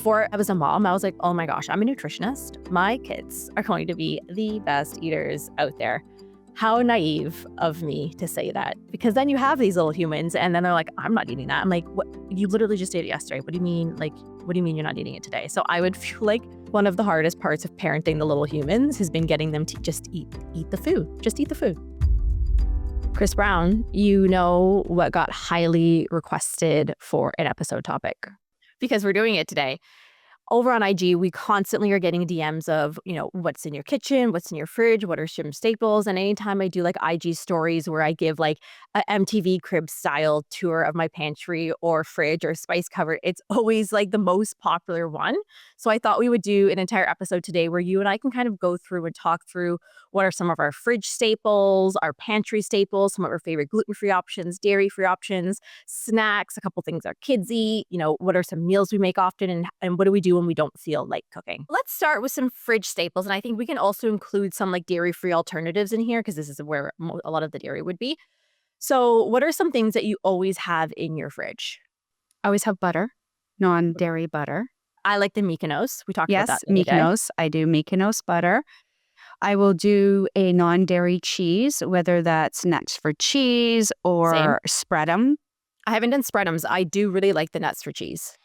before I was a mom, I was like, oh my gosh, I'm a nutritionist. My kids are going to be the best eaters out there. How naive of me to say that, because then you have these little humans and then they're like, I'm not eating that. I'm like, what? You literally just ate it yesterday. What do you mean? Like, what do you mean you're not eating it today? So I would feel like one of the hardest parts of parenting the little humans has been getting them to just eat the food. Just eat the food. Cris Brown, you know what got highly requested for an episode topic? Because we're doing it today. Over on IG, we constantly are getting DMs of, what's in your kitchen, what's in your fridge, what are some staples. And anytime I do like IG stories where I give like a MTV Crib style tour of my pantry or fridge or spice cupboard, it's always like the most popular one. So I thought we would do an entire episode today where you and I can kind of go through and talk through what are some of our fridge staples, our pantry staples, some of our favorite gluten-free options, dairy-free options, snacks, a couple things our kids eat, what are some meals we make often, and what do we do when we don't feel like cooking. Let's start with some fridge staples. And I think we can also include some like dairy-free alternatives in here because this is where a lot of the dairy would be. So what are some things that you always have in your fridge? I always have butter, non-dairy butter. I like the Mykonos. We talked about that the other day. Mykonos. I do Mykonos butter. I will do a non-dairy cheese, whether that's nuts for cheese or spread'em. I haven't done spread'ems. I do really like the nuts for cheese.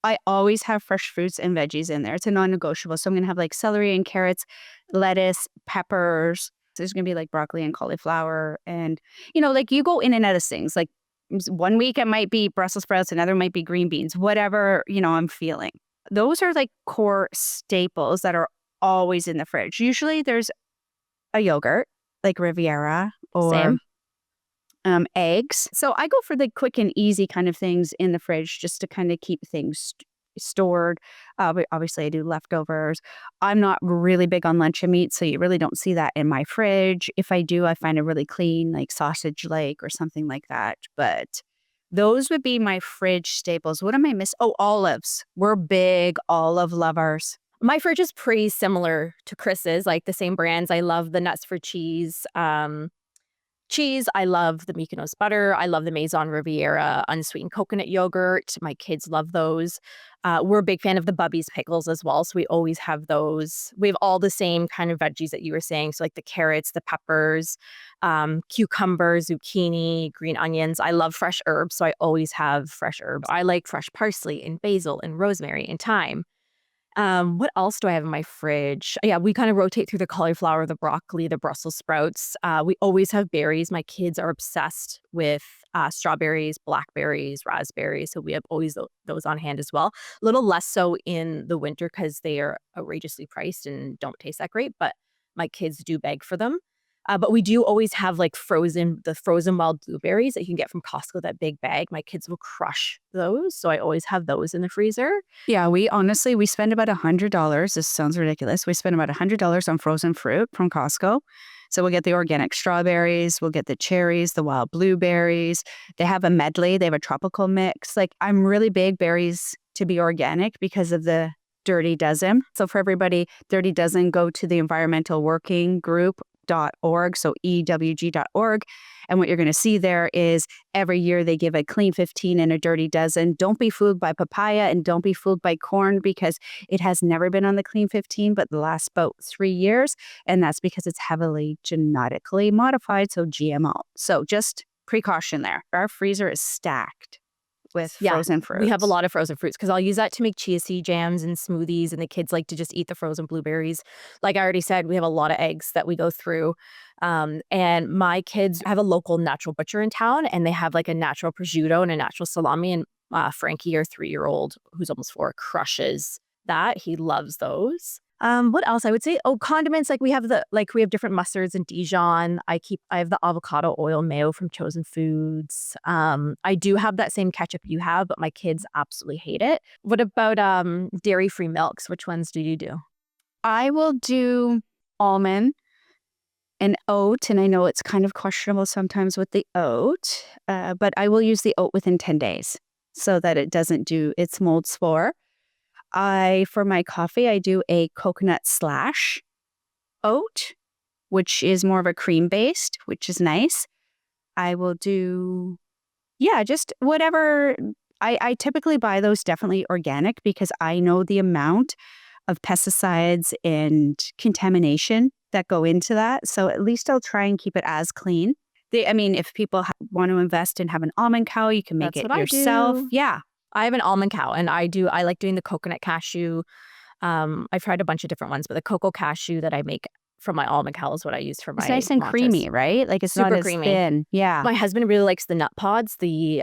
I always have fresh fruits and veggies in there. It's a non-negotiable. So I'm going to have like celery and carrots, lettuce, peppers. There's going to be like broccoli and cauliflower. And, like you go in and out of things. Like 1 week it might be Brussels sprouts, another might be green beans, whatever, I'm feeling. Those are like core staples that are always in the fridge. Usually there's a yogurt like Riviera or eggs. So I go for the quick and easy kind of things in the fridge just to kind of keep things stored. But obviously I do leftovers. I'm not really big on luncheon meat, so you really don't see that in my fridge. If I do, I find it really clean, like sausage lake or something like that. But those would be my fridge staples. What am I missing? Oh, olives. We're big olive lovers. My fridge is pretty similar to Chris's, like the same brands. I love the nuts for cheese. I love the Mykonos butter. I love the Maison Riviera unsweetened coconut yogurt. My kids love those. We're a big fan of the Bubby's pickles as well, so we always have those. We have all the same kind of veggies that you were saying, so like the carrots, the peppers, cucumbers, zucchini, green onions. I love fresh herbs, so I always have fresh herbs. I like fresh parsley and basil and rosemary and thyme. What else do I have in my fridge? Yeah, we kind of rotate through the cauliflower, the broccoli, the Brussels sprouts. We always have berries. My kids are obsessed with strawberries, blackberries, raspberries. So we have always those on hand as well. A little less so in the winter because they are outrageously priced and don't taste that great. But my kids do beg for them. But we do always have like the frozen wild blueberries that you can get from Costco, that big bag. My kids will crush those. So I always have those in the freezer. Yeah, we spend about $100. This sounds ridiculous. We spend about $100 on frozen fruit from Costco. So we'll get the organic strawberries, we'll get the cherries, the wild blueberries. They have a medley. They have a tropical mix. Like I'm really big berries to be organic because of the Dirty Dozen. So for everybody, Dirty Dozen, go to the Environmental Working Group.org, so EWG.org. And what you're going to see there is every year they give a clean 15 and a dirty dozen. Don't be fooled by papaya and don't be fooled by corn because it has never been on the clean 15, but the last about 3 years. And that's because it's heavily genetically modified, so GMO. So just precaution there. Our freezer is stacked with frozen fruits. We have a lot of frozen fruits because I'll use that to make chia seed jams and smoothies, and the kids like to just eat the frozen blueberries. Like I already said, we have a lot of eggs that we go through. And my kids have a local natural butcher in town, and they have like a natural prosciutto and a natural salami. And Frankie, our 3-year-old, who's almost 4, crushes that. He loves those. What else I would say? Oh, condiments. We have different mustards and Dijon. I have the avocado oil mayo from Chosen Foods. I do have that same ketchup you have, but my kids absolutely hate it. What about dairy-free milks? Which ones do you do? I will do almond and oat, and I know it's kind of questionable sometimes with the oat, but I will use the oat within 10 days so that it doesn't do its mold spore. For my coffee, I do a coconut slash oat, which is more of a cream based, which is nice. I will do, just whatever I typically buy those definitely organic because I know the amount of pesticides and contamination that go into that. So at least I'll try and keep it as clean. If people want to invest and have an almond cow, you can make That's it what I yourself. do. Yeah. I have an almond cow, and I like doing the coconut cashew. I've tried a bunch of different ones, but the cocoa cashew that I make from my almond cow is what I use for It's my nice and matchas. creamy, right? Like it's not Super as creamy. thin. Yeah. My husband really likes the nut pods, the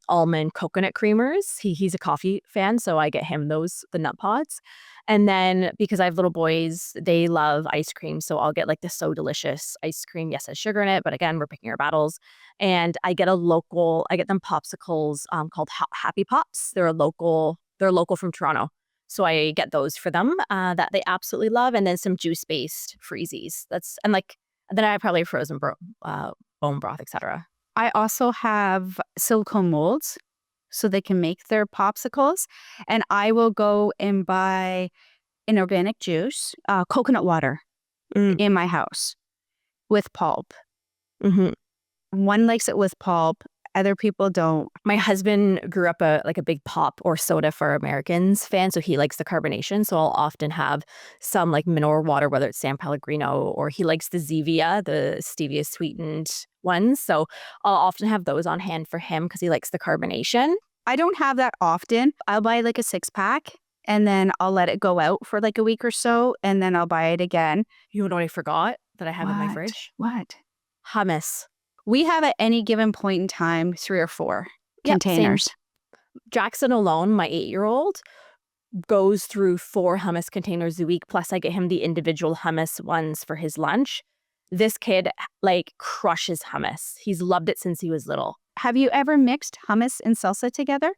almond coconut creamers. He's a coffee fan, so I get him the nut pods. And then because I have little boys, they love ice cream, so I'll get like the So Delicious ice cream. Yes, it has sugar in it, but again, we're picking our battles. And I get them popsicles called Happy Pops. They're local from Toronto. So I get those for them that they absolutely love, and then some juice-based freezies. Then I have probably frozen bone broth, etc. I also have silicone molds so they can make their popsicles. And I will go and buy an organic juice, coconut water Mm. in my house with pulp. Hmm. One likes it with pulp. Other people don't. My husband grew up a big pop or soda for Americans fan, so he likes the carbonation. So I'll often have some like mineral water, whether it's San Pellegrino, or he likes the Zevia, the stevia sweetened ones. So I'll often have those on hand for him because he likes the carbonation. I don't have that often. I'll buy like a 6-pack and then I'll let it go out for like a week or so and then I'll buy it again. You know what I forgot that I have in my fridge? What? Hummus. We have at any given point in time 3 or 4 Yep, same. containers. Jackson alone, my 8-year-old, goes through 4 hummus containers a week. Plus, I get him the individual hummus ones for his lunch. This kid like crushes hummus. He's loved it since he was little. Have you ever mixed hummus and salsa together?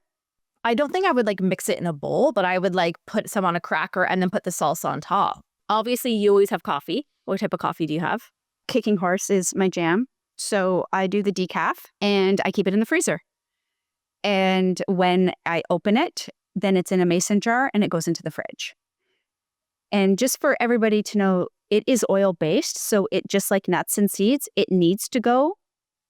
I don't think I would like mix it in a bowl, but I would like put some on a cracker and then put the salsa on top. Obviously, you always have coffee. What type of coffee do you have? Kicking Horse is my jam. So I do the decaf and I keep it in the freezer. And when I open it, then it's in a mason jar and it goes into the fridge. And just for everybody to know, it is oil-based. So it just like nuts and seeds, it needs to go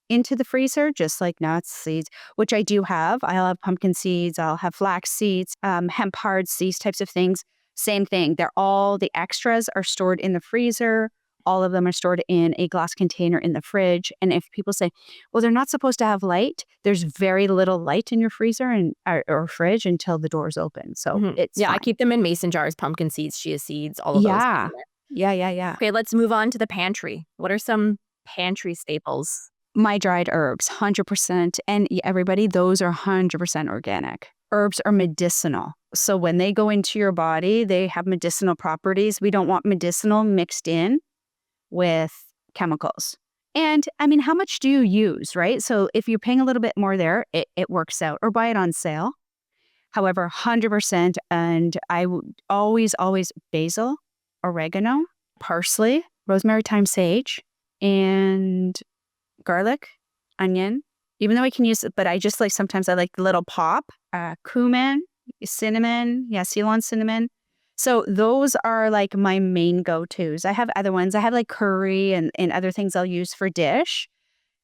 into the freezer, just like nuts, seeds, which I do have. I'll have pumpkin seeds, I'll have flax seeds, hemp hearts, these types of things. Same thing. The extras are stored in the freezer. All of them are stored in a glass container in the fridge. And if people say, well, they're not supposed to have light, there's very little light in your freezer or fridge until the door's open. So it's fine. I keep them in mason jars, pumpkin seeds, chia seeds, all of those. Yeah. Okay, let's move on to the pantry. What are some pantry staples? My dried herbs, 100%. And everybody, those are 100% organic. Herbs are medicinal. So when they go into your body, they have medicinal properties. We don't want medicinal mixed in with chemicals. And how much do you use, right? So if you're paying a little bit more there, it works out, or buy it on sale. However, 100%. And I would always basil, oregano, parsley, rosemary, thyme, sage, and garlic, onion, even though I can use it, but I just sometimes I like the little pop, cumin, cinnamon, Ceylon cinnamon. So those are like my main go-tos. I have other ones. I have like curry and other things I'll use for dish.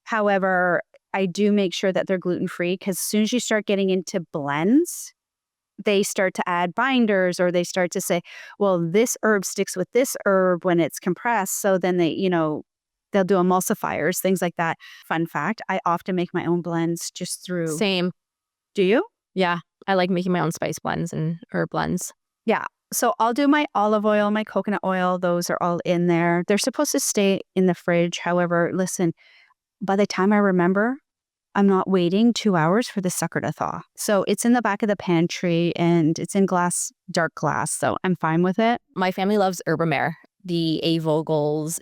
However, I do make sure that they're gluten-free because as soon as you start getting into blends, they start to add binders or they start to say, well, this herb sticks with this herb when it's compressed. So then they'll do emulsifiers, things like that. Fun fact, I often make my own blends just through. Same. Do you? Yeah, I like making my own spice blends and herb blends. Yeah. So I'll do my olive oil, my coconut oil. Those are all in there. They're supposed to stay in the fridge. However, listen, by the time I remember, I'm not waiting 2 hours for the sucker to thaw. So it's in the back of the pantry and it's in dark glass. So I'm fine with it. My family loves Herbamare, the A. Vogel's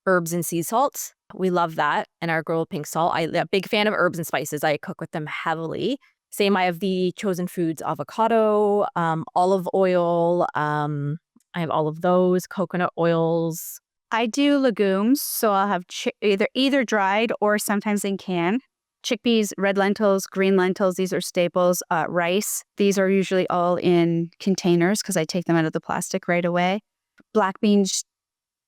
herbs and sea salts. We love that. And our girl pink salt. I'm a big fan of herbs and spices. I cook with them heavily. Same, I have the Chosen Foods avocado, olive oil. I have all of those, coconut oils. I do legumes, so I'll have either dried or sometimes in can. Chickpeas, red lentils, green lentils, these are staples. Rice, these are usually all in containers because I take them out of the plastic right away. Black beans,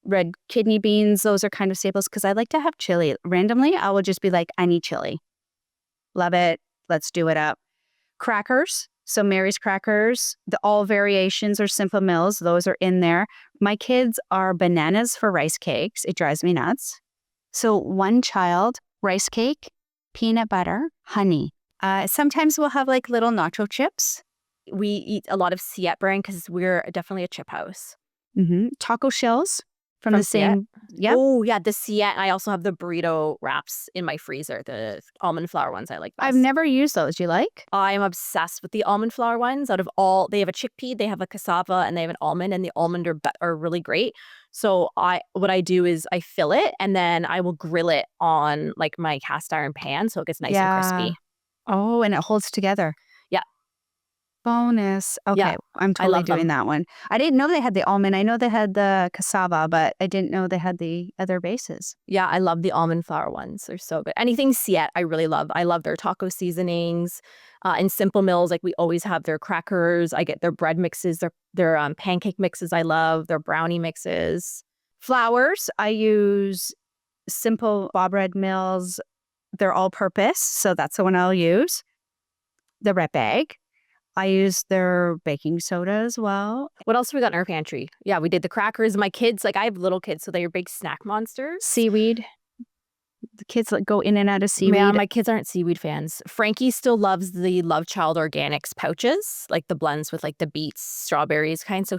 red kidney beans, those are kind of staples because I like to have chili. Randomly, I will just be like, I need chili. Love it. Let's do it up. Crackers. So Mary's crackers, all variations are Simple Mills. Those are in there. My kids are bananas for rice cakes. It drives me nuts. So one child, rice cake, peanut butter, honey. Sometimes we'll have like little nacho chips. We eat a lot of Siet brand because we're definitely a chip house. Taco shells from the same. Yeah. Oh, yeah. The Siet. I also have the burrito wraps in my freezer, the almond flour ones I like best. I've never used those. You like? I am obsessed with the almond flour ones. Out of all, they have a chickpea, they have a cassava, and they have an almond, and the almond are really great. So what I do is I fill it, and then I will grill it on like my cast iron pan so it gets nice and crispy. Oh, and it holds together. Yeah. Bonus. Okay, Yeah, I'm I totally love doing them. that one. I didn't know they had the almond. I know they had the cassava, but I didn't know they had the other bases. Yeah, I love the almond flour ones. They're so good. Anything Siet, I really love. I love their taco seasonings. In Simple Mills, like we always have their crackers. I get their bread mixes, their pancake mixes. I love their brownie mixes. Flours, I use Simple Bob Red Mills. They're all purpose, so that's the one I'll use. The red bag. I use their baking soda as well. What else have we got in our pantry? Yeah, we did the crackers. My kids, like I have little kids, so they're big snack monsters. Seaweed. The kids go in and out of seaweed. Man, my kids aren't seaweed fans. Frankie still loves the Love Child Organics pouches, like the blends with like the beets, strawberries kind. So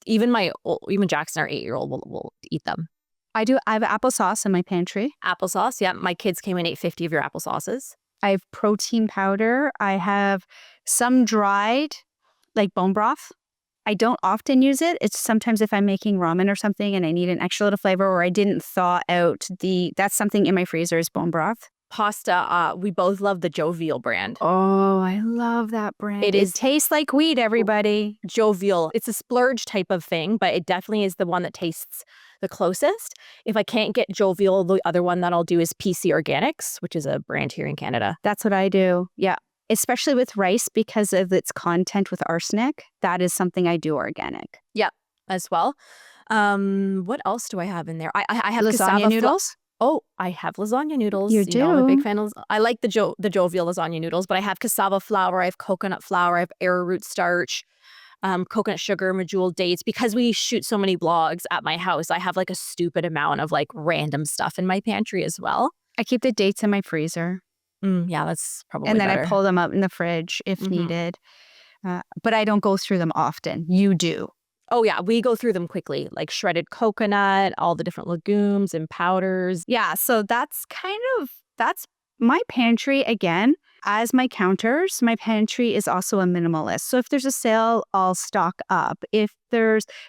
even Jackson, our 8-year-old, will eat them. I have applesauce in my pantry. Applesauce, yeah. My kids came in 850 of your applesauces. I have protein powder. I have some dried, like bone broth. I don't often use it. It's sometimes if I'm making ramen or something and I need an extra little flavor, or I didn't thaw out that's something in my freezer is bone broth. Pasta, we both love the Jovial brand. Oh, I love that brand. It tastes like weed, everybody. Jovial. It's a splurge type of thing, but it definitely is the one that tastes the closest. If I can't get Jovial, the other one that I'll do is PC Organics, which is a brand here in Canada. That's what I do. Yeah. Especially with rice because of its content with arsenic. That is something I do organic. Yeah, as well. What else do I have in there? I have lasagna noodles. Oh, I have lasagna noodles. You do? I'm a big fan of. I like the Jovial lasagna noodles, but I have cassava flour, I have coconut flour, I have arrowroot starch, coconut sugar, medjool dates. Because we shoot so many vlogs at my house, I have like a stupid amount of like random stuff in my pantry as well. I keep the dates in my freezer. Yeah, that's probably And then better. I pull them up in the fridge if needed. But I don't go through them often. You do. Oh, yeah. We go through them quickly, like shredded coconut, all the different legumes and powders. Yeah. So that's my pantry again. As my counters, my pantry is also a minimalist. So if there's a sale, I'll stock up. If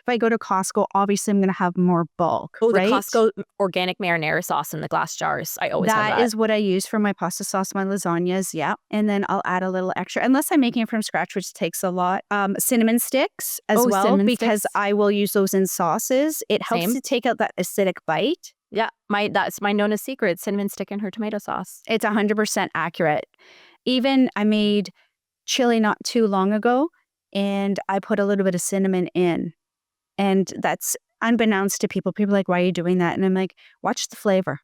I go to Costco, obviously I'm going to have more bulk. Oh, right? The Costco organic marinara sauce in the glass jars. I always have that. That is what I use for my pasta sauce, my lasagnas. Yeah. And then I'll add a little extra, unless I'm making it from scratch, which takes a lot. Cinnamon sticks as well, because I will use those in sauces. It helps to take out that acidic bite. Yeah, that's my Nona's secret, cinnamon stick in her tomato sauce. It's 100% accurate. Even I made chili not too long ago, and I put a little bit of cinnamon in. And that's unbeknownst to people. People are like, why are you doing that? And I'm like, watch the flavor.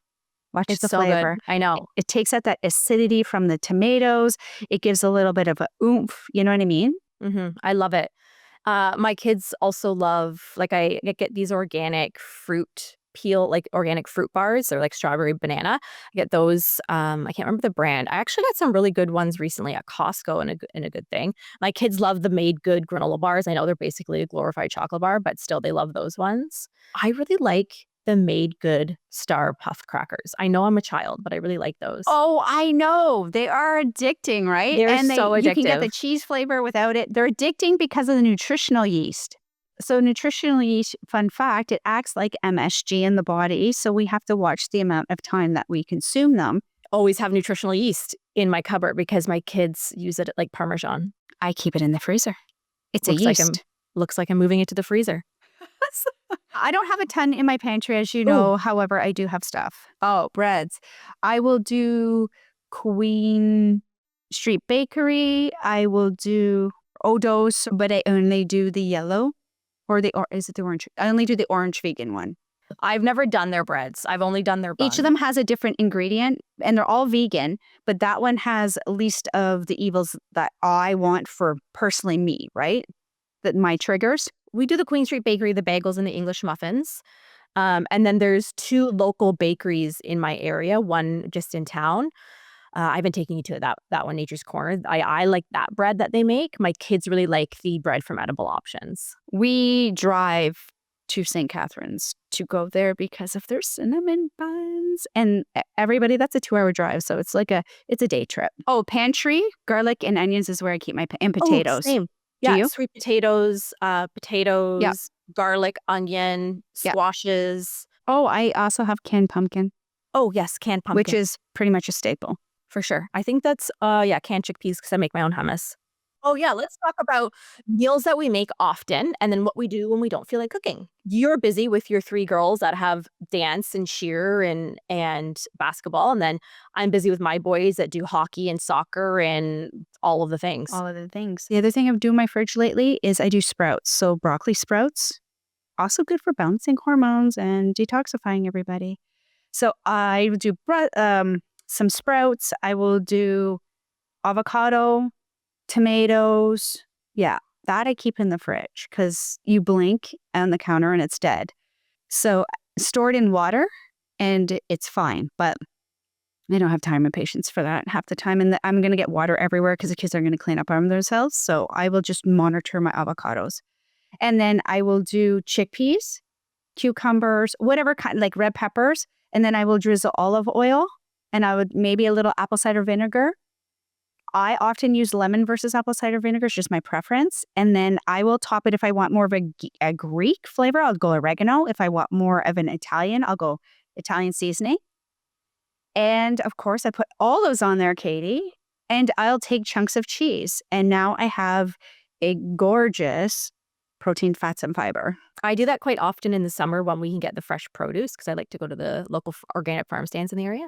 Watch the flavor. Good. I know. It takes out that acidity from the tomatoes. It gives a little bit of a oomph. You know what I mean? I love it. My kids also love, like I get these organic fruit peel, like organic fruit bars. They're like strawberry banana. I get those. I can't remember the brand. I actually got some really good ones recently at Costco in a good thing. My kids love the Made Good granola bars. I know they're basically a glorified chocolate bar, but still they love those ones. I really like the Made Good Star Puff Crackers. I know I'm a child, but I really like those. Oh, I know. They are addicting, right? They're so addictive. You can get the cheese flavor without it. They're addicting because of the nutritional yeast. So nutritional yeast, fun fact, it acts like MSG in the body. So we have to watch the amount of time that we consume them. Always have nutritional yeast in my cupboard because my kids use it like Parmesan. I keep it in the freezer. It's a yeast. Looks like I'm moving it to the freezer. I don't have a ton in my pantry, as you know. Ooh. However, I do have stuff. Oh, breads. I will do Queen Street Bakery. I will do Odo's, but I only do the yellow. Or is it the orange? I only do the orange vegan one. I've never done their breads. I've only done their buns. Each of them has a different ingredient, and they're all vegan, but that one has least of the evils that I want for personally me, right? That my triggers. We do the Queen Street Bakery, the bagels and the English muffins. And then there's 2 local bakeries in my area, one just in town. I've been taking you to that one, Nature's Corner. I like that bread that they make. My kids really like the bread from Edible Options. We drive to St. Catharines to go there because of their cinnamon buns. And everybody, that's a 2-hour drive. So it's a day trip. Oh, Pantry, garlic and onions is where I keep my, and potatoes. Oh, same. Do Yeah, you? sweet potatoes, garlic, onion, squashes. Oh, I also have canned pumpkin. Oh, yes, canned pumpkin. Which is pretty much a staple. For sure. I think that's, canned chickpeas because I make my own hummus. Oh, yeah. Let's talk about meals that we make often and then what we do when we don't feel like cooking. You're busy with your 3 girls that have dance and cheer and basketball. And then I'm busy with my boys that do hockey and soccer and all of the things. All of the things. The other thing I've done in my fridge lately is I do sprouts. So broccoli sprouts, also good for balancing hormones and detoxifying everybody. So I will do some sprouts. I will do avocado, tomatoes. Yeah, that I keep in the fridge because you blink on the counter and it's dead. So stored in water and it's fine. But I don't have time and patience for that half the time. And I'm going to get water everywhere because the kids are going to clean up on themselves. So I will just monitor my avocados. And then I will do chickpeas, cucumbers, whatever kind, like red peppers. And then I will drizzle olive oil and I would maybe a little apple cider vinegar. I often use lemon versus apple cider vinegar. It's just my preference. And then I will top it if I want more of a Greek flavor. I'll go oregano. If I want more of an Italian, I'll go Italian seasoning. And of course, I put all those on there, Katie. And I'll take chunks of cheese. And now I have a gorgeous protein, fats, and fiber. I do that quite often in the summer when we can get the fresh produce because I like to go to the local organic farm stands in the area.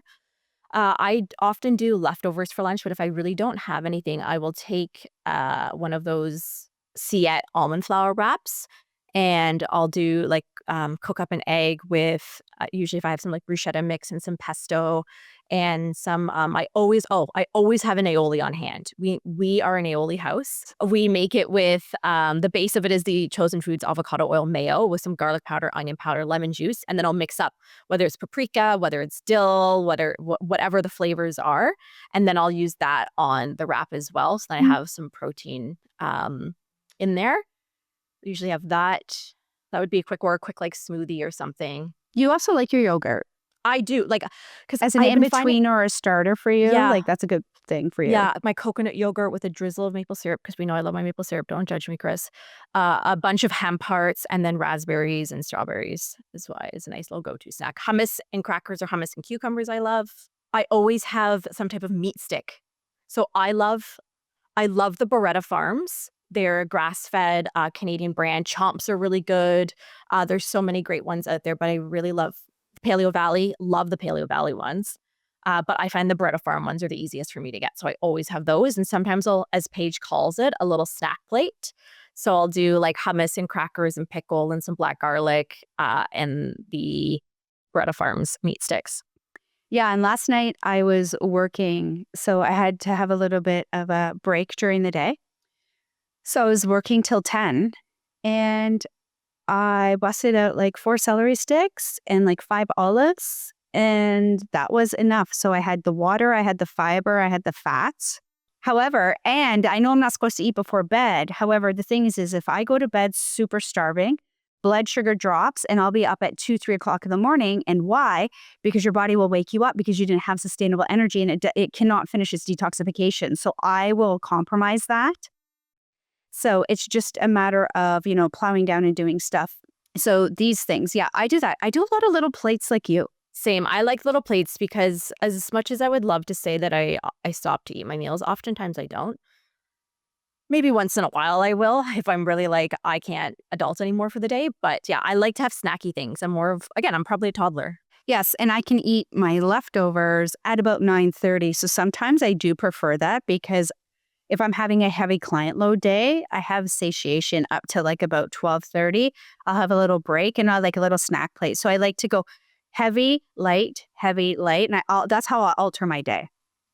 I often do leftovers for lunch, but if I really don't have anything, I will take one of those Ciette almond flour wraps and I'll do cook up an egg with usually if I have some like bruschetta mix and some pesto and some I always have an aioli on hand. We are an aioli house. We make it with the base of it is the Chosen Foods avocado oil mayo with some garlic powder, onion powder, lemon juice, and then I'll mix up whether it's paprika, whether it's dill, whatever the flavors are, and then I'll use that on the wrap as well. So then I have some protein in there. Usually have that. That would be a quick like smoothie or something. You also like your yogurt. I do because as an in-between or a starter for you. Yeah. Like that's a good thing for you. Yeah, my coconut yogurt with a drizzle of maple syrup because we know I love my maple syrup. Don't judge me, Cris. A bunch of hemp hearts and then raspberries and strawberries is why it's a nice little go-to snack. Hummus and crackers or hummus and cucumbers. I love. I always have some type of meat stick. So I love the Beretta Farms. They're a grass-fed Canadian brand. Chomps are really good. There's so many great ones out there, but I really love Paleo Valley. Love the Paleo Valley ones. But I find the Beretta Farm ones are the easiest for me to get. So I always have those. And sometimes I'll, as Paige calls it, a little snack plate. So I'll do like hummus and crackers and pickle and some black garlic and the Beretta Farms meat sticks. Yeah, and last night I was working, so I had to have a little bit of a break during the day. So I was working till 10 and I busted out like 4 celery sticks and like 5 olives and that was enough. So I had the water, I had the fiber, I had the fats. However, and I know I'm not supposed to eat before bed. However, the thing is if I go to bed super starving, blood sugar drops and I'll be up at 2-3 o'clock in the morning. And why? Because your body will wake you up because you didn't have sustainable energy and it cannot finish its detoxification. So I will compromise that. So it's just a matter of, plowing down and doing stuff. So these things, yeah, I do that. I do a lot of little plates like you. Same. I like little plates because as much as I would love to say that I stop to eat my meals, oftentimes I don't. Maybe once in a while I will if I'm really like, I can't adult anymore for the day. But yeah, I like to have snacky things. I'm probably a toddler. Yes, and I can eat my leftovers at about 9:30. So sometimes I do prefer that because If I'm having a heavy client load day, I have satiation up to like about 12:30. I'll have a little break and I'll like a little snack plate. So I like to go heavy, light, and that's how I alter my day.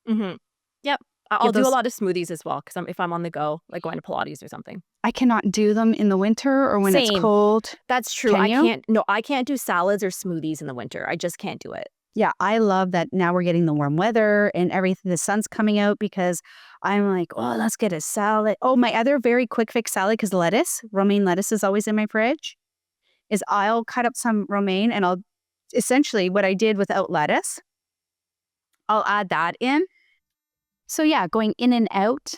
Mm-hmm. Yep. I'll Give do a those. lot of smoothies as well because if I'm on the go, like going to Pilates or something. I cannot do them in the winter or when it's Same. cold. That's true. Can you? I can't do salads or smoothies in the winter. I just can't do it. Yeah, I love that now we're getting the warm weather and everything. The sun's coming out because I'm like, oh, let's get a salad. Oh, my other very quick fix salad, because romaine lettuce is always in my fridge, is I'll cut up some romaine and I'll essentially what I did without lettuce, I'll add that in. So yeah, going in and out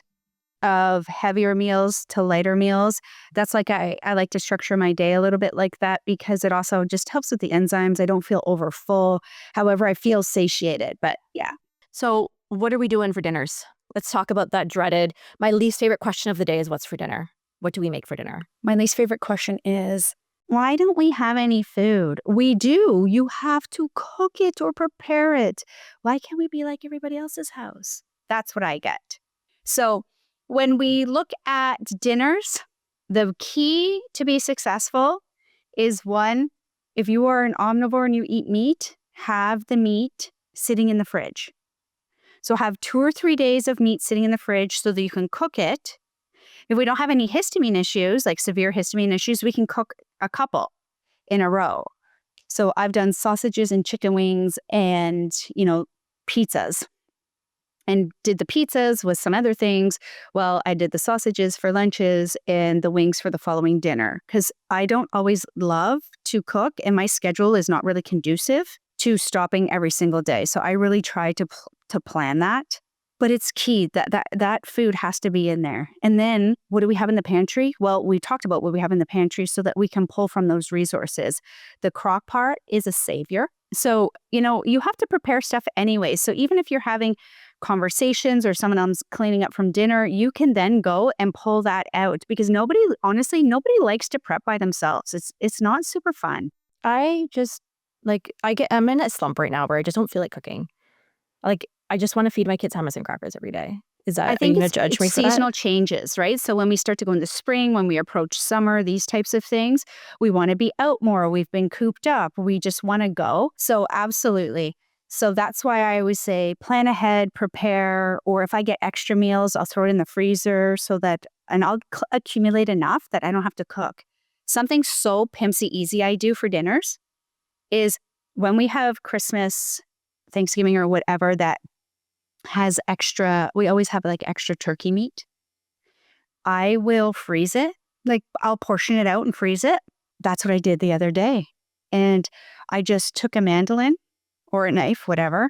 of heavier meals to lighter meals. That's like I like to structure my day a little bit like that because it also just helps with the enzymes. I don't feel over full. However, I feel satiated. But yeah. So what are we doing for dinners? Let's talk about that dreaded. My least favorite question of the day is what's for dinner? What do we make for dinner? My least favorite question is, why don't we have any food? We do. You have to cook it or prepare it. Why can't we be like everybody else's house? That's what I get. So when we look at dinners, the key to be successful is one, if you are an omnivore and you eat meat, have the meat sitting in the fridge. So have 2 or 3 days of meat sitting in the fridge so that you can cook it. If we don't have any histamine issues, like severe histamine issues, we can cook a couple in a row. So I've done sausages and chicken wings and, pizzas. And did the pizzas with some other things. Well, I did the sausages for lunches and the wings for the following dinner because I don't always love to cook and my schedule is not really conducive to stopping every single day. So I really try to plan that. But it's key that food has to be in there. And then what do we have in the pantry? Well, we talked about what we have in the pantry so that we can pull from those resources. The crock pot is a savior. So, you have to prepare stuff anyway. So even if you're having conversations or someone else cleaning up from dinner, you can then go and pull that out because nobody likes to prep by themselves. It's not super fun. I'm in a slump right now where I just don't feel like cooking. Like, I just want to feed my kids hummus and crackers every day. I think it's seasonal changes, right? So when we start to go into spring, when we approach summer, these types of things, we want to be out more. We've been cooped up. We just want to go. So absolutely. So that's why I always say plan ahead, prepare, or if I get extra meals, I'll throw it in the freezer and I'll accumulate enough that I don't have to cook. Something so pimpsy easy I do for dinners is when we have Christmas, Thanksgiving, or whatever that has extra, we always have like extra turkey meat. I will freeze it. Like I'll portion it out and freeze it. That's what I did the other day. And I just took a mandolin or a knife, whatever,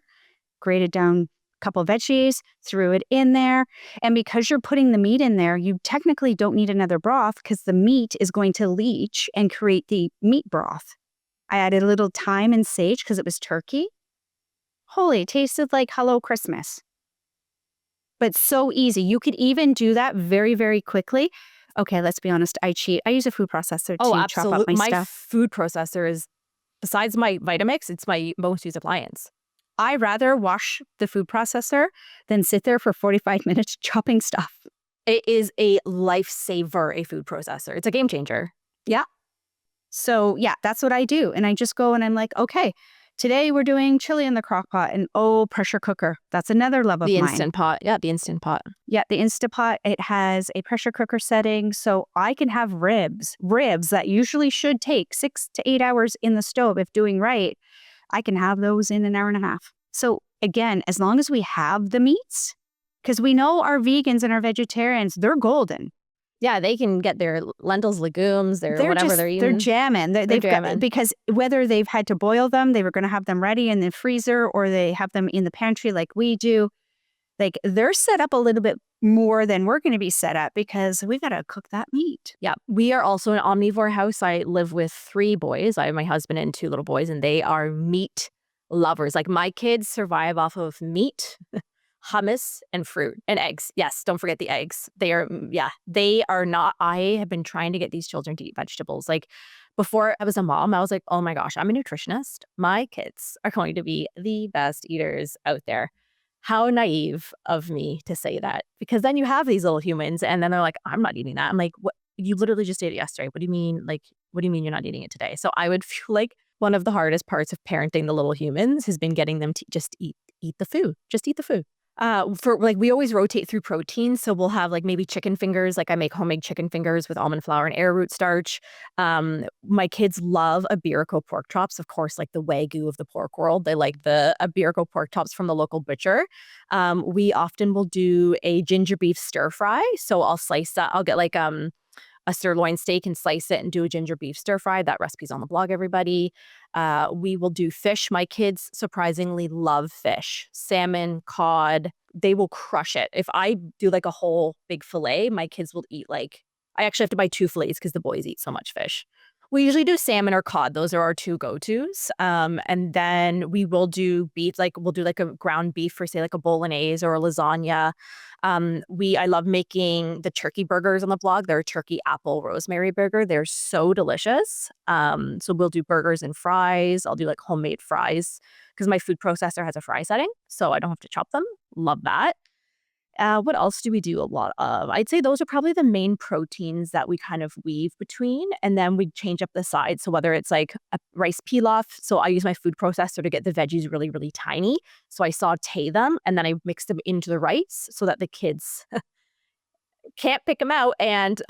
grated down a couple of veggies, threw it in there. And because you're putting the meat in there, you technically don't need another broth because the meat is going to leach and create the meat broth. I added a little thyme and sage because it was turkey. Holy, it tasted like Hello Christmas. But so easy. You could even do that very, very quickly. Okay, let's be honest. I cheat. I use a food processor to chop up my stuff. Food processor is, besides my Vitamix, it's my most used appliance. I rather wash the food processor than sit there for 45 minutes chopping stuff. It is a lifesaver, a food processor. It's a game changer. Yeah. So yeah, that's what I do. And I just go and I'm like, okay, today we're doing chili in the crock pot and pressure cooker. That's another love of mine. The Instant Pot. Yeah, the Instant Pot. Yeah, the Instant Pot. It has a pressure cooker setting. So I can have ribs that usually should take 6 to 8 hours in the stove if doing right. I can have those in an hour and a half. So again, as long as we have the meats, because we know our vegans and our vegetarians, they're golden. Yeah, they can get their lentils, legumes, they're whatever they're eating. They're jamming. They've got, because whether they've had to boil them, they were going to have them ready in the freezer, or they have them in the pantry like we do. Like they're set up a little bit more than we're going to be set up because we got to cook that meat. Yeah, we are also an omnivore house. I live with 3 boys. I have my husband and 2 little boys, and they are meat lovers. Like my kids survive off of meat, hummus, and fruit and eggs. Yes, don't forget the eggs. They are not. I have been trying to get these children to eat vegetables. Like before I was a mom, I was like, oh my gosh, I'm a nutritionist. My kids are going to be the best eaters out there. How naive of me to say that, because then you have these little humans and then they're like, I'm not eating that. I'm like, what? You literally just ate it yesterday. What do you mean? Like, what do you mean you're not eating it today? So I would feel like one of the hardest parts of parenting the little humans has been getting them to just eat the food. Just eat the food. For like, we always rotate through proteins. So we'll have like maybe chicken fingers. Like I make homemade chicken fingers with almond flour and arrowroot starch. My kids love Iberico pork chops. Of course, like the Wagyu of the pork world. They like the Iberico pork chops from the local butcher. We often will do a ginger beef stir fry. So I'll slice that. I'll get like a sirloin steak and slice it and do a ginger beef stir fry. That recipe's on the blog, everybody. We will do fish. My kids surprisingly love fish. Salmon, cod, they will crush it. If I do like a whole big fillet, my kids will eat like, I actually have to buy 2 fillets because the boys eat so much fish. We usually do salmon or cod. Those are our 2 go-tos. And then we will do beef, like we'll do like a ground beef for say like a bolognese or a lasagna. I love making the turkey burgers on the blog. They're a turkey apple rosemary burger. They're so delicious. So we'll do burgers and fries. I'll do like homemade fries because my food processor has a fry setting, so I don't have to chop them. Love that. What else do we do a lot of? I'd say those are probably the main proteins that we kind of weave between, and then we change up the sides. So whether it's like a rice pilaf, so I use my food processor to get the veggies really, really tiny. So I saute them and then I mix them into the rice so that the kids can't pick them out. And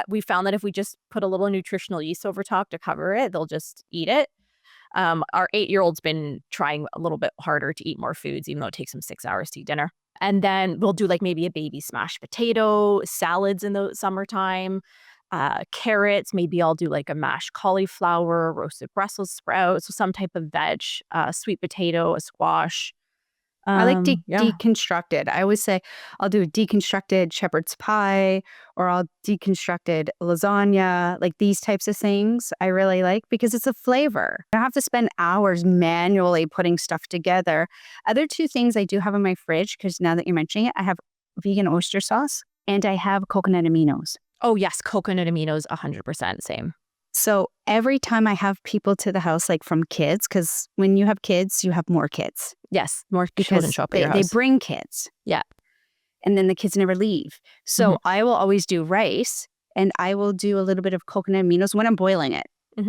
we found that if we just put a little nutritional yeast over top to cover it, they'll just eat it. Our 8-year-old's been trying a little bit harder to eat more foods, even though it takes him 6 hours to eat dinner. And then we'll do like maybe a baby smashed potato, salads in the summertime, carrots. Maybe I'll do like a mashed cauliflower, roasted Brussels sprouts, so some type of veg, sweet potato, a squash. I like Yeah. deconstructed. I always say I'll do a deconstructed shepherd's pie or I'll deconstructed lasagna, like these types of things I really like because it's a flavor. I don't have to spend hours manually putting stuff together. Other 2 things I do have in my fridge, because now that you're mentioning it, I have vegan oyster sauce and I have coconut aminos. Oh, yes. Coconut aminos, 100% same. So every time I have people to the house, like from kids, because when you have kids, you have more kids. Yes. More children Because show up at your they house. bring kids. Yeah. And then the kids never leave. So I will always do rice and I will do a little bit of coconut aminos when I'm boiling it.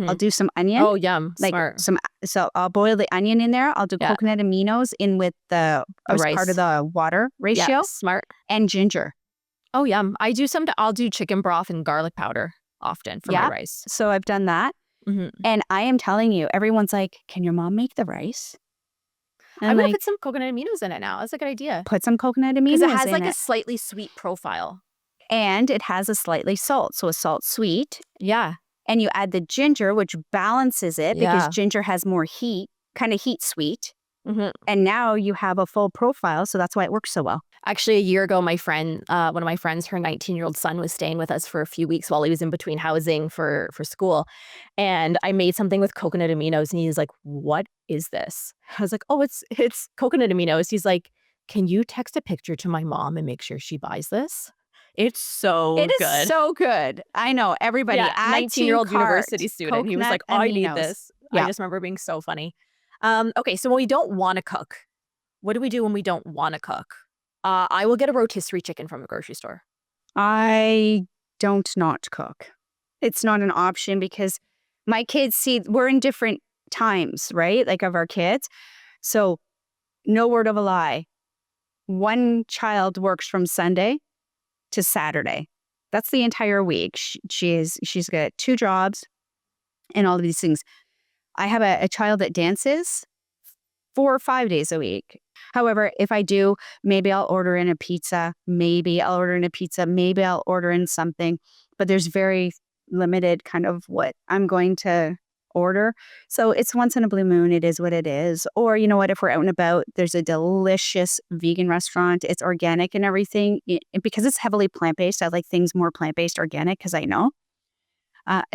I'll do some onion. Oh, yum. Like Smart. so I'll boil the onion in there. I'll do Yeah. coconut aminos in with the rice. part of the water ratio Yeah, smart. and ginger. Oh, yum. I'll do chicken broth and garlic powder often for my rice. So I've done that. And I am telling you, everyone's like, can your mom make the rice? And I'm going like, to put some coconut aminos in it now. That's a good idea. put some coconut aminos in it. Because it has like a slightly sweet profile. And it has a slightly salt. So a salt sweet. Yeah. And you add the ginger, which balances it because Yeah. ginger has more heat, kind of heat sweet. Mm-hmm. And now you have a full profile. So that's why it works so well. Actually, a year ago, my friend, one of my friends, her 19-year-old son was staying with us for a few weeks while he was in between housing for school. And I made something with coconut aminos. And he's like, what is this? I was like, oh, it's coconut aminos. He's like, can you text a picture to my mom and make sure she buys this? It's so good. It is so good. I know. Everybody, Yeah, add 19-year-old to cart university student. He was like, coconut I need aminos. this. Yeah. I just remember being so funny. Okay, so when we don't want to cook, what do we do when we don't want to cook? I will get a rotisserie chicken from the grocery store. I don't not cook. It's not an option because my kids see, we're in different times, right? Like of our kids. So no word of a lie. One child works from Sunday to Saturday. That's the entire week. She's got 2 jobs and all of these things. I have a child that dances 4 or 5 days a week. However, if I do, maybe I'll order in a pizza. Maybe I'll order in something. But there's very limited kind of what I'm going to order. So it's once in a blue moon. It is what it is. Or you know what? If we're out and about, there's a delicious vegan restaurant. It's organic and everything. Because it's heavily plant-based, I like things more plant-based, organic, because I know.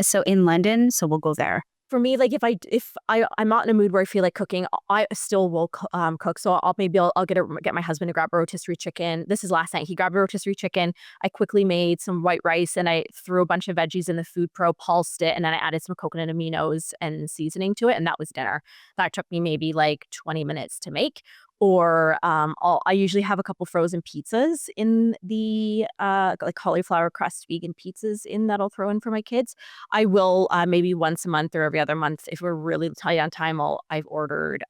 So in London, so we'll go there. For me, like if I'm not in a mood where I feel like cooking, I still will cook. So I'll get my husband to grab a rotisserie chicken. This is last night. He grabbed a rotisserie chicken. I quickly made some white rice and I threw a bunch of veggies in the food pro, pulsed it, and then I added some coconut aminos and seasoning to it, and that was dinner. That took me maybe like 20 minutes to make. Or I usually have a couple frozen pizzas in the like cauliflower crust vegan pizzas in that I'll throw in for my kids. I will maybe once a month or every other month if we're really tight on time. I've ordered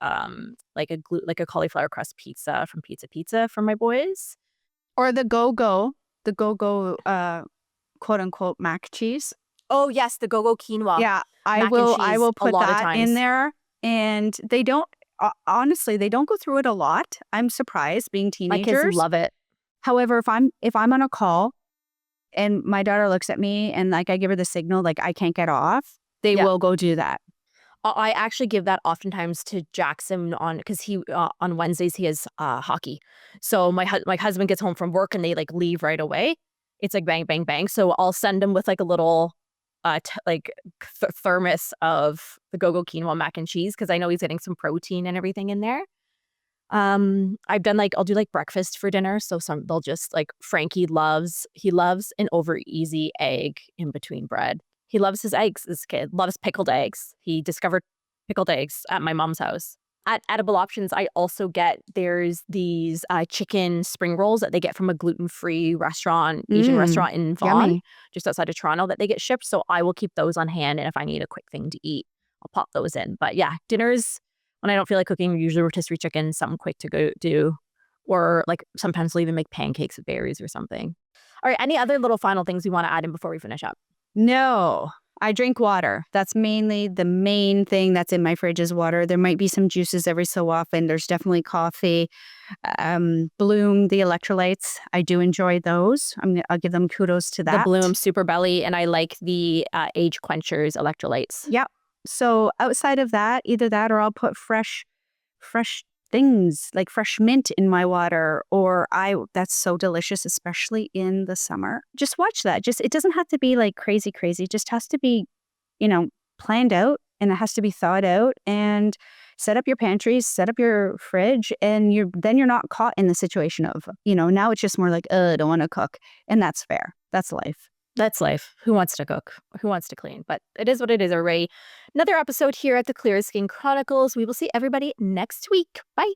like a cauliflower crust pizza from Pizza for my boys. Or the go-go, quote unquote mac cheese. Oh yes, the go-go quinoa Yeah, mac and I cheese will a put lot of that in times. there, and they don't honestly, they don't go through it a lot. I'm surprised being My kids teenagers. love it. However, if I'm on a call and my daughter looks at me and like I give her the signal like I can't get off, they Yeah. will go do that. I actually give that oftentimes to Jackson because he on Wednesdays he has hockey. So my husband gets home from work and they like leave right away. It's like bang bang bang. So I'll send him with like a little thermos of the go-go quinoa mac and cheese because I know he's getting some protein and everything in there. I've done I'll do breakfast for dinner. So they'll just Frankie he loves an over easy egg in between bread. He loves his eggs. This kid loves pickled eggs. He discovered pickled eggs at my mom's house. At Edible Options, I also there's these chicken spring rolls that they get from a gluten-free Asian restaurant in Vaughan, Yummy. just outside of Toronto that they get shipped. So I will keep those on hand. And if I need a quick thing to eat, I'll pop those in. But yeah, dinners, when I don't feel like cooking, usually rotisserie chicken, something quick to go do. Or sometimes we'll even make pancakes with berries or something. All right, any other little final things you want to add in before we finish up? No, I drink water. That's mainly the main thing that's in my fridge is water. There might be some juices every so often. There's definitely coffee. Bloom, the electrolytes. I do enjoy those. I'll give them kudos to that. The Bloom Super Belly, and I like the Age Quenchers electrolytes. Yep. So outside of that, either that or I'll put fresh things like fresh mint in my water, or that's so delicious, especially in the summer. Just watch that. It doesn't have to be crazy. It just has to be, planned out, and it has to be thought out, and set up your pantries, set up your fridge, and you're not caught in the situation of, now it's just more I don't want to cook. And that's fair. That's life. That's life. Who wants to cook? Who wants to clean? But it is what it is, everybody. Another episode here at the Clear Skin Chronicles. We will see everybody next week. Bye.